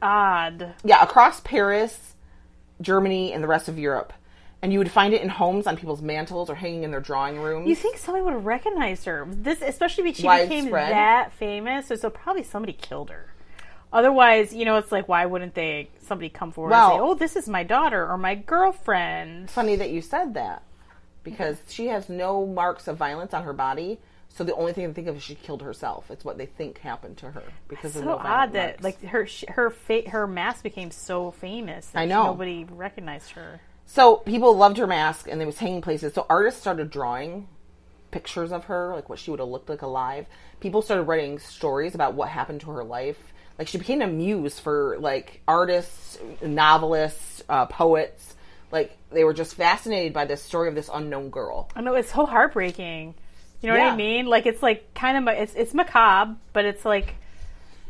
Odd. Yeah, across Paris, Germany, and the rest of Europe. And you would find it in homes on people's mantles or hanging in their drawing rooms. You think somebody would have recognized her? This, especially because she became Widespread. that famous, so probably somebody killed her. Otherwise, it's like, why wouldn't somebody come forward and say, oh, this is my daughter or my girlfriend? Funny that you said that, because she has no marks of violence on her body, so the only thing they think of is she killed herself. It's what they think happened to her because of no violent marks. Like her mask became so famous that I know. Nobody recognized her. So people loved her mask, and it was hanging places. So artists started drawing pictures of her, like what she would have looked like alive. People started writing stories about what happened to her life. Like, she became a muse for, like, artists, novelists, poets. Like, they were just fascinated by this story of this unknown girl. I know, it's so heartbreaking. You know what I mean? Like, it's like kind of, it's macabre, but it's like,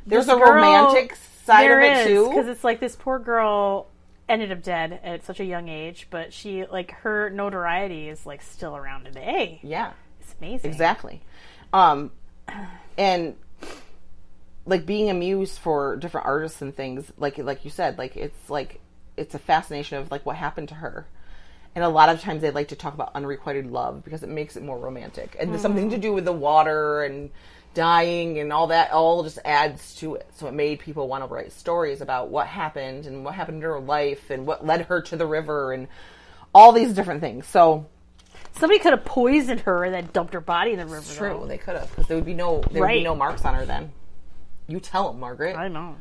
there's a romantic side of it too. Because it's like this poor girl ended up dead at such a young age, but she, like, her notoriety is, like, still around today. Yeah. It's amazing. Exactly. And, like, being a muse for different artists and things, like you said, it's a fascination of, like, what happened to her. And a lot of times they like to talk about unrequited love because it makes it more romantic. And there's something to do with the water and dying and all that, all just adds to it. So it made people want to write stories about what happened and what happened in her life and what led her to the river and all these different things. So somebody could have poisoned her and then dumped her body in the river. True, though. they could have, because there would be no marks on her then. You tell them, Margaret. I know.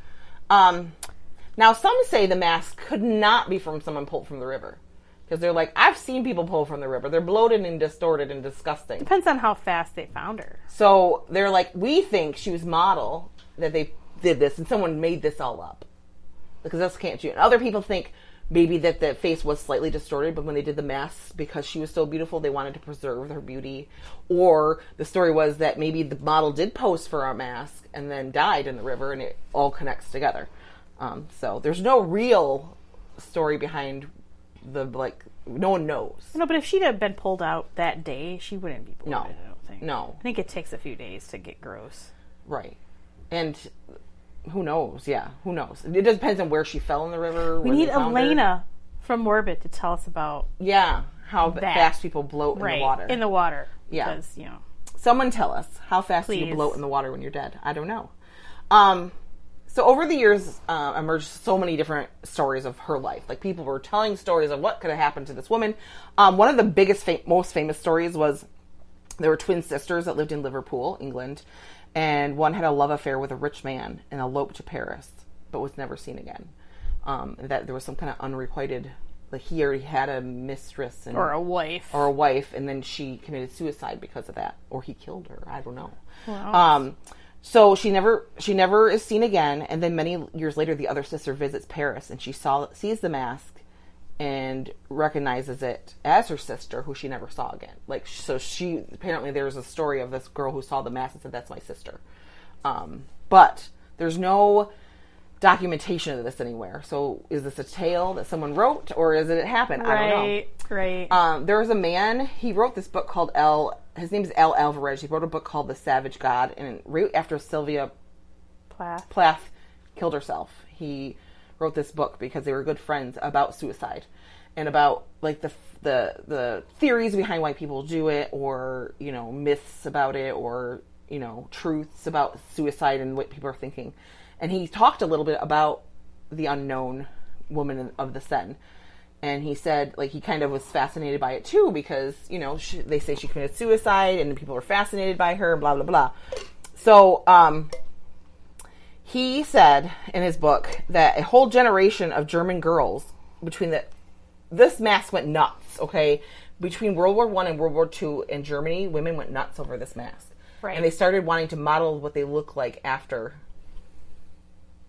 Now, some say the mask could not be from someone pulled from the river. Because they're like, I've seen people pull from the river. They're bloated and distorted and disgusting. Depends on how fast they found her. So they're like, we think she was model, that they did this, and someone made this all up. Because this can't you. And other people think maybe that the face was slightly distorted, but when they did the mask, because she was so beautiful, they wanted to preserve her beauty. Or the story was that maybe the model did pose for a mask and then died in the river, and it all connects together. So there's no real story behind no one knows. No, but if she'd have been pulled out that day, she wouldn't be bloated, No. I don't think. No. I think it takes a few days to get gross. Right. And who knows? Yeah, who knows? It just depends on where she fell in the river. We need Elena from Morbid to tell us about how fast people bloat in the water. In the water. Yeah. Because, Someone tell us, how fast do you bloat in the water when you're dead? I don't know. So over the years, emerged so many different stories of her life. Like, people were telling stories of what could have happened to this woman. One of the biggest, most famous stories was there were twin sisters that lived in Liverpool, England, and one had a love affair with a rich man and eloped to Paris, but was never seen again. That there was some kind of unrequited, like, he already had a mistress or a wife, and then she committed suicide because of that, or he killed her. I don't know. Wow. So she never is seen again, and then many years later, the other sister visits Paris, and she sees the mask and recognizes it as her sister, who she never saw again. Like, so she apparently there's a story of this girl who saw the mask and said, "That's my sister," but there's no documentation of this anywhere. So is this a tale that someone wrote, or is it happen? I don't know. Right. There was a man, he wrote this book called his name is L. Alvarez. He wrote a book called The Savage God, and right after Sylvia Plath killed herself, he wrote this book because they were good friends about suicide and about, like, the theories behind why people do it, or, myths about it, or, truths about suicide and what people are thinking. And he talked a little bit about the unknown woman of the Seine. And he said, like, he kind of was fascinated by it too, because, they say she committed suicide and people were fascinated by her, blah, blah, blah. So, he said in his book that a whole generation of German girls this mask went nuts, okay? Between World War I and World War II in Germany, women went nuts over this mask. Right. And they started wanting to model what they look like after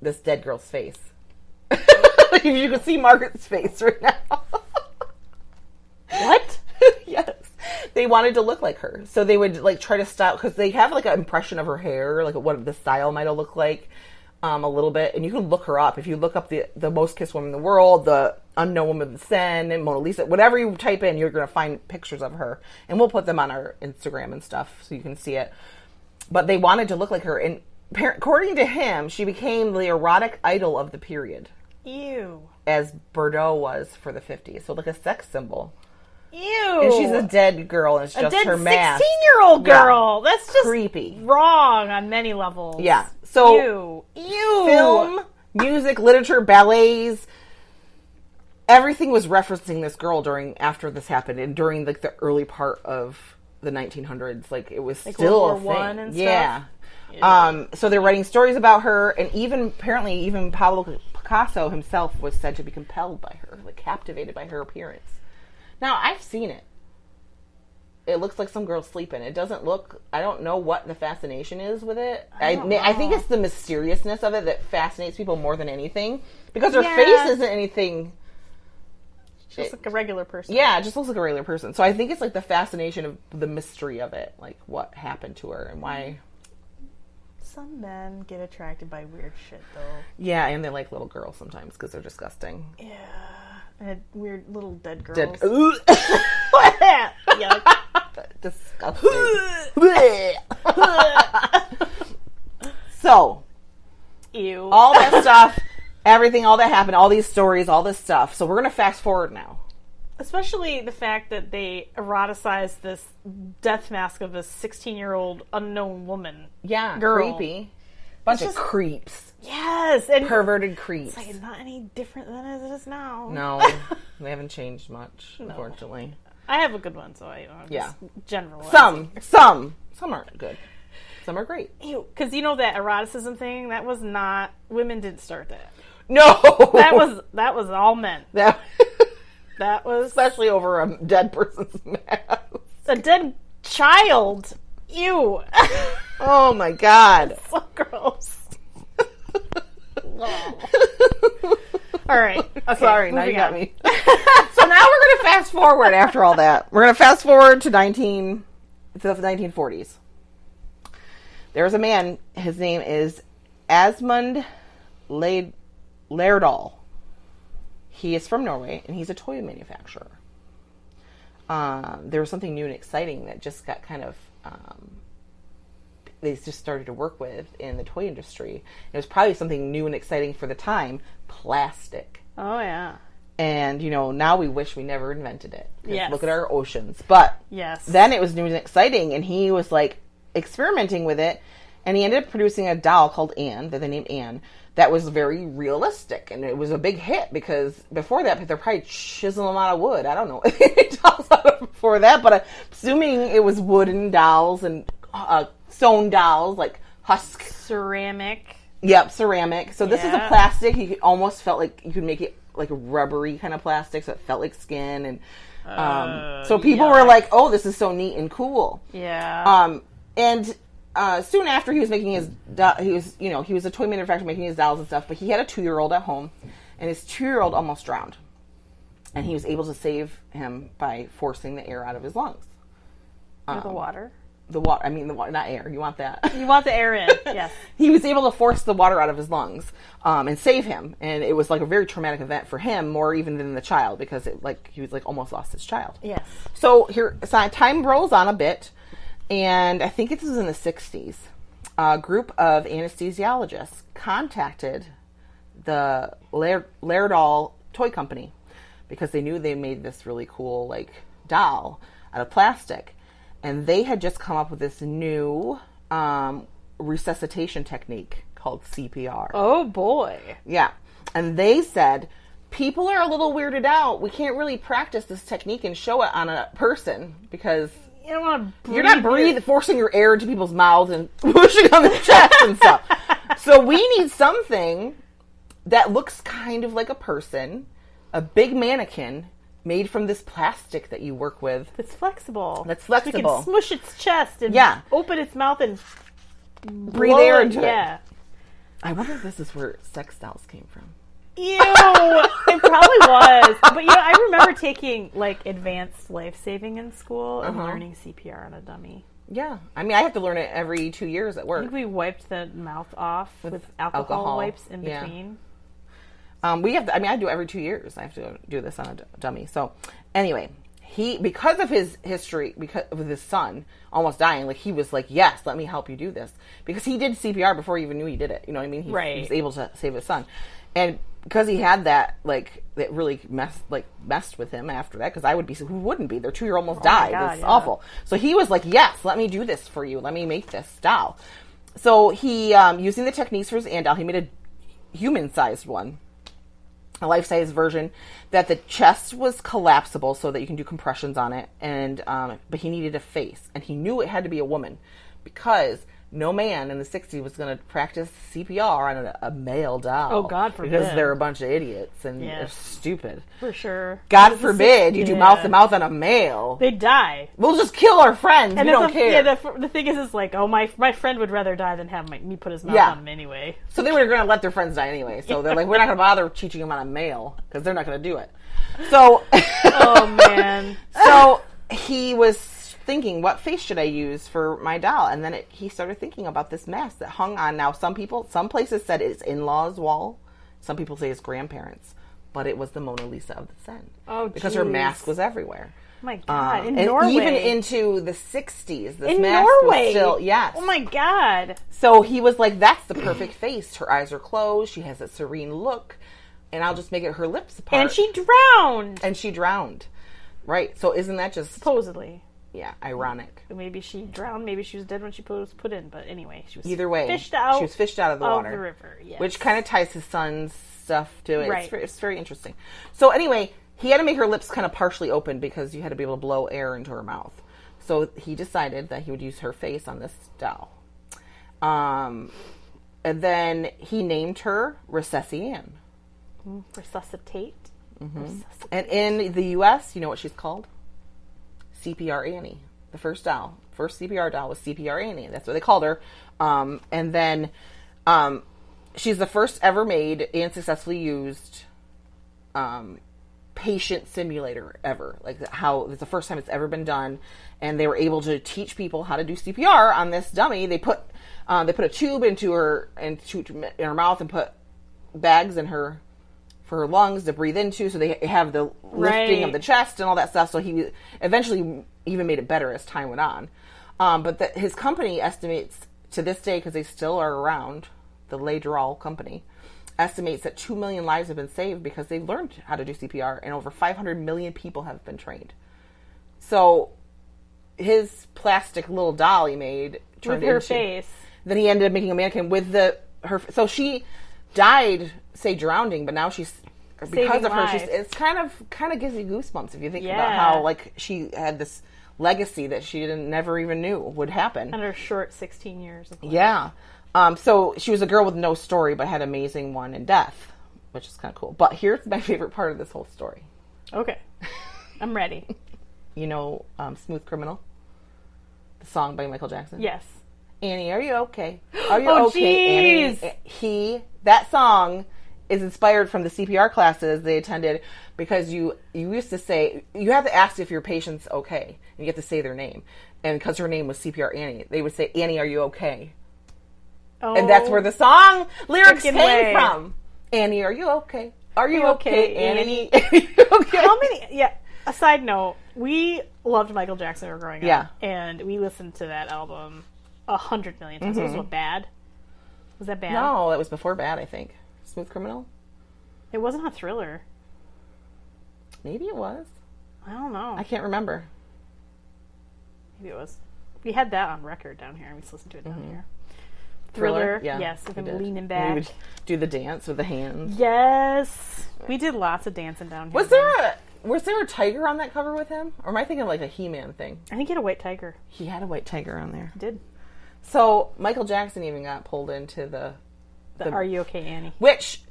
this dead girl's face. If you could see Margaret's face right now. What? Yes. They wanted to look like her. So they would, like, try to style, because they have, like, an impression of her hair, like what the style might have looked like, a little bit. And you can look her up. If you look up the most kissed woman in the world, the unknown woman of the Seine, and Mona Lisa, whatever you type in, you're going to find pictures of her. And we'll put them on our Instagram and stuff so you can see it. But they wanted to look like her. And according to him, she became the erotic idol of the period. Ew. As Bordeaux was for the 50s. So like a sex symbol. Ew. And she's a dead girl, and it's just her mask. 16-year-old girl. Yeah. That's just creepy. Wrong on many levels. Yeah. So film, music, literature, ballets, everything was referencing this girl after this happened, and during like the early part of the 1900s. Like it was like still World a War thing. I and yeah. Stuff. So they're writing stories about her, and apparently even Pablo Picasso himself was said to be compelled by her, like captivated by her appearance. Now, I've seen it. It looks like some girl sleeping. It doesn't look... I don't know what the fascination is with it. I think it's the mysteriousness of it that fascinates people more than anything. Because her face isn't anything... She looks like a regular person. Yeah, it just looks like a regular person. So I think it's like the fascination of the mystery of it. Like, what happened to her and why... Some men get attracted by weird shit, though. Yeah, and they like little girls sometimes because they're disgusting. Yeah. And weird little dead girls. Yuck. Disgusting. So, ew. All that stuff, everything, all that happened, all these stories, all this stuff. So we're going to fast forward now. Especially the fact that they eroticized this death mask of a 16-year-old unknown woman. Yeah, girl. Creepy. Bunch of creeps. Yes. And perverted creeps. It's like not any different than it is now. No, they haven't changed much, unfortunately. I have a good one, so I just generalize. Some aren't good. Some are great. Because you know that eroticism thing, that was not... Women didn't start that. No! That was all men. That was... Especially over a dead person's mask. A dead child. Ew. Oh my God. So gross. All right. Okay, sorry, now you got me. So now we're going to fast forward after all that. We're going to fast forward to the 1940s. There was a man, his name is Asmund Lerdahl. He is from Norway, and he's a toy manufacturer. There was something new and exciting that just got kind of... they just started to work with in the toy industry. It was probably something new and exciting for the time. Plastic. Oh, yeah. And, now we wish we never invented it. Yes. Look at our oceans. But yes. Then it was new and exciting, and he was, experimenting with it, and he ended up producing a doll called Anne, that they named Anne, that was very realistic, and it was a big hit, because before that, they're probably chiseling them out of wood. I don't know dolls out of before that, but I'm assuming it was wooden dolls and sewn dolls, like husk. Ceramic. Yep, ceramic. So this is a plastic. You almost felt like you could make it like a rubbery kind of plastic, so it felt like skin. And so people were like, "Oh, this is so neat and cool." Yeah. And soon after, he was making his, he was a toy manufacturer making his dolls and stuff. But he had a 2-year-old at home, and his 2-year-old almost drowned, and he was able to save him by forcing the air out of his lungs. The water. The water, not air. You want that. You want the air in, yes. He was able to force the water out of his lungs and save him. And it was like a very traumatic event for him, more even than the child, because he was almost lost his child. Yes. So time rolls on a bit, and I think it was in the 60s. A group of anesthesiologists contacted the Lerdahl toy company because they knew they made this really cool doll out of plastic. And they had just come up with this new resuscitation technique called CPR. Oh, boy. Yeah. And they said, people are a little weirded out. We can't really practice this technique and show it on a person because you don't want to breathe. You're not forcing your air into people's mouths and pushing on their chest and stuff. So we need something that looks kind of like a person, a big mannequin, made from this plastic that you work with. That's flexible. So we can smush its chest and open its mouth and breathe air into it. Yeah. I wonder if this is where sex dolls came from. Ew. It probably was. But I remember taking advanced life-saving in school and learning CPR on a dummy. Yeah. I have to learn it every 2 years at work. I think we wiped the mouth off with alcohol wipes in between. We have to, I do it every 2 years. I have to do this on a dummy. So, anyway, because of his history, because of his son almost dying, like he was like, yes, let me help you do this, because he did CPR before he even knew he did it. You know what I mean? He was able to save his son, and because he had that, like, that really messed with him after that. Because I would be, who wouldn't be? Their 2-year almost died. God, it's awful. So he was like, yes, let me do this for you. Let me make this doll. So he, using the techniques for his Ann doll, he made a human-sized one, a life-size version, that the chest was collapsible so that you can do compressions on it. And but he needed a face, and he knew it had to be a woman, because no man in the 60s was going to practice CPR on a male doll. Oh, God forbid. Because they're a bunch of idiots and they're stupid. For sure. God forbid you do mouth-to-mouth on a male. They'd die. We'll just kill our friends. And we don't care. Yeah, the thing is like, oh, my friend would rather die than have me put his mouth on him anyway. So they were going to let their friends die anyway. So they're like, we're not going to bother teaching them on a male, because they're not going to do it. So... oh, man. So he was thinking, what face should I use for my doll? And then he started thinking about this mask that hung on. Now, some places said it's in-laws' wall. Some people say it's grandparents. But it was the Mona Lisa of the Seine. Oh, because her mask was everywhere. Oh, my God. In and Norway. Even into the 60s. This in mask Norway. was still, yes. Oh, my God. So he was like, that's the perfect face. Her eyes are closed. She has a serene look. And I'll just make it her lips apart. And she drowned. Right. So isn't that just... Supposedly. Yeah, ironic. Maybe she drowned. Maybe she was dead when she was put in. But anyway, she was either way. Fished out. She was fished out of the water, the river. Yes. Which kind of ties his son's stuff to it. Right. It's very interesting. So anyway, he had to make her lips kind of partially open because you had to be able to blow air into her mouth. So he decided that he would use her face on this doll. And then he named her Recessian. Resuscitate. Mm-hmm. Resuscitate. And in the U.S., you know what she's called? CPR Annie. The first CPR doll was CPR Annie. That's what they called her. And then she's the first ever made and successfully used patient simulator ever. Like it's the first time it's ever been done. And they were able to teach people how to do CPR on this dummy. They put a tube in her mouth and put bags in her for her lungs to breathe into, so they have the lifting of the chest and all that stuff. So he eventually even made it better as time went on. But his company estimates to this day, because they still are around, the Ledral company, estimates that 2 million lives have been saved because they've learned how to do CPR, and over 500 million people have been trained. So his plastic little doll he made turned with her face. Then he ended up making a mannequin with her. So she died, say, drowning, but now she's because of her. It's kind of gives you goosebumps if you think about how like she had this legacy that she never even knew would happen. And her short 16 years of life. Yeah. So she was a girl with no story, but had an amazing one in death, which is kind of cool. But here's my favorite part of this whole story. Okay. I'm ready. You know Smooth Criminal? The song by Michael Jackson? Yes. Annie, are you okay? Are you okay, geez. Annie? That song is inspired from the CPR classes they attended, because you used to say, you have to ask if your patient's okay. And you have to say their name. And because her name was CPR Annie, they would say, Annie, are you okay? Oh, and that's where the song lyrics came from. Annie, are you okay? Are you okay, Annie? Okay. How many? Yeah. A side note, we loved Michael Jackson when we were growing up. Yeah. And we listened to that album 100 million times. Mm-hmm. Was it Bad? Was that Bad? No, that was before Bad, I think. Smooth Criminal? It wasn't a Thriller. Maybe it was. I don't know. I can't remember. Maybe it was. We had that on record down here, and we just listened to it down here. Thriller, yeah, yes, with him leaning back. We would do the dance with the hands. Yes. We did lots of dancing down here. Was there a tiger on that cover with him? Or am I thinking like a He-Man thing? I think he had a white tiger. He had a white tiger on there. He did. So Michael Jackson even got pulled into the Are You Okay, Annie? Which,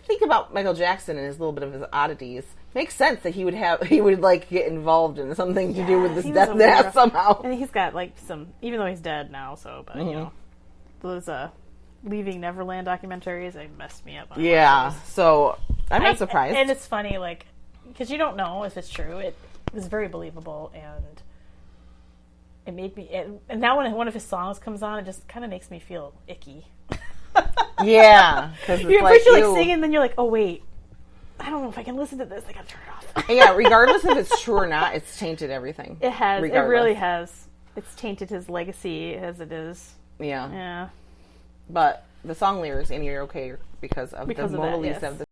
think about Michael Jackson and his little bit of his oddities. Makes sense that he would like get involved in something to do with this death somehow. And he's got like some, even though he's dead now, so, but you know, those Leaving Neverland documentaries, they messed me up. So I'm not surprised. And it's funny, like, because you don't know if it's true. It was very believable, and it made me. And now when one of his songs comes on, it just kind of makes me feel icky. Yeah, because you're like singing, and then you're like, oh wait, I don't know if I can listen to this. I gotta turn it off. Yeah, regardless if it's true or not, it's tainted everything. It has. Regardless. It really has. It's tainted his legacy as it is. Yeah. Yeah. But the song lyrics, and you're okay because of the Mona Lisa that, yes. of the